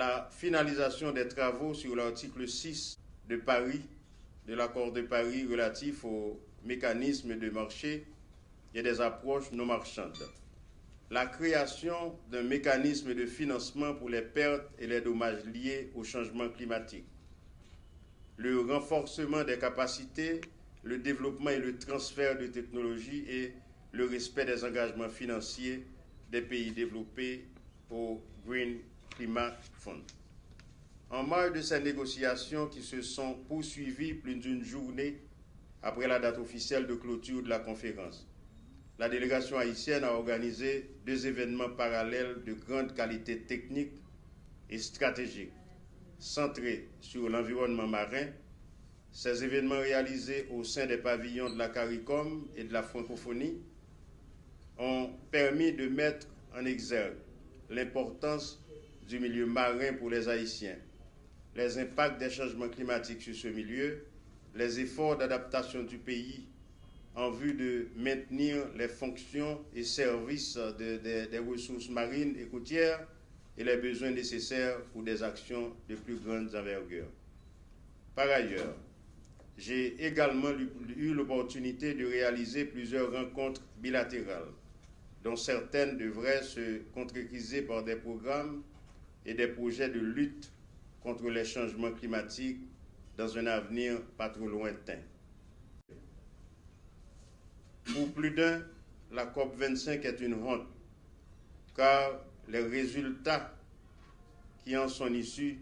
la finalisation des travaux sur l'article 6 de Paris, de l'accord de Paris relatif au mécanisme de marché et des approches non marchandes. La création d'un mécanisme de financement pour les pertes et les dommages liés au changement climatique. Le renforcement des capacités, le développement et le transfert de technologies et le respect des engagements financiers des pays développés au Green Climate Fund. En marge de ces négociations qui se sont poursuivies plus d'une journée après la date officielle de clôture de la conférence, la délégation haïtienne a organisé 2 événements parallèles de grande qualité technique et stratégique, centrés sur l'environnement marin. Ces événements réalisés au sein des pavillons de la CARICOM et de la francophonie ont permis de mettre en exergue l'importance du milieu marin pour les Haïtiens, les impacts des changements climatiques sur ce milieu, les efforts d'adaptation du pays en vue de maintenir les fonctions et services des ressources marines et côtières et les besoins nécessaires pour des actions de plus grande envergure. Par ailleurs, j'ai également eu l'opportunité de réaliser plusieurs rencontres bilatérales, dont certaines devraient se concrétiser par des programmes et des projets de lutte contre les changements climatiques dans un avenir pas trop lointain. Pour plus d'un, la COP25 est une honte, car les résultats qui en sont issus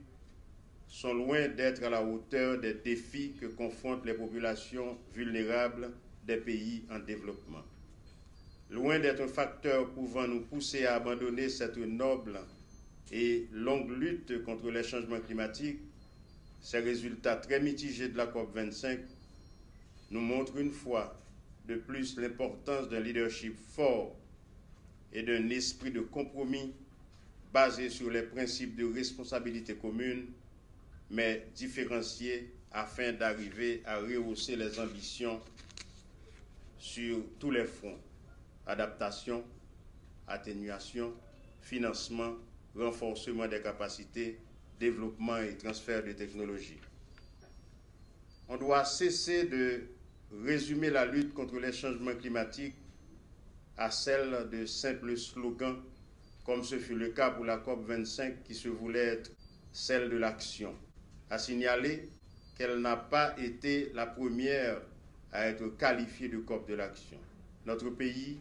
sont loin d'être à la hauteur des défis que confrontent les populations vulnérables des pays en développement. Loin d'être un facteur pouvant nous pousser à abandonner cette noble et longue lutte contre les changements climatiques, ces résultats très mitigés de la COP25 nous montrent une fois de plus l'importance d'un leadership fort et d'un esprit de compromis basé sur les principes de responsabilité commune, mais différenciés afin d'arriver à rehausser les ambitions sur tous les fronts: adaptation, atténuation, financement, renforcement des capacités, développement et transfert de technologies. On doit cesser de résumer la lutte contre les changements climatiques à celle de simples slogans, comme ce fut le cas pour la COP25 qui se voulait être celle de l'action. À signaler qu'elle n'a pas été la première à être qualifiée de COP de l'action. Notre pays,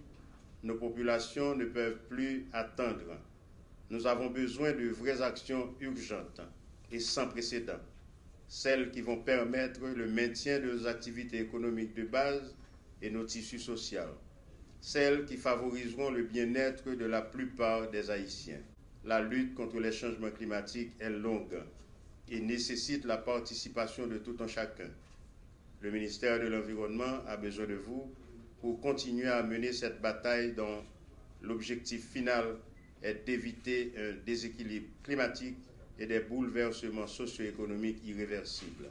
nos populations ne peuvent plus attendre. Nous avons besoin de vraies actions urgentes et sans précédent, celles qui vont permettre le maintien de nos activités économiques de base et nos tissus sociaux, celles qui favoriseront le bien-être de la plupart des Haïtiens. La lutte contre les changements climatiques est longue et nécessite la participation de tout un chacun. Le ministère de l'Environnement a besoin de vous pour continuer à mener cette bataille dont l'objectif final est d'éviter un déséquilibre climatique et des bouleversements socio-économiques irréversibles.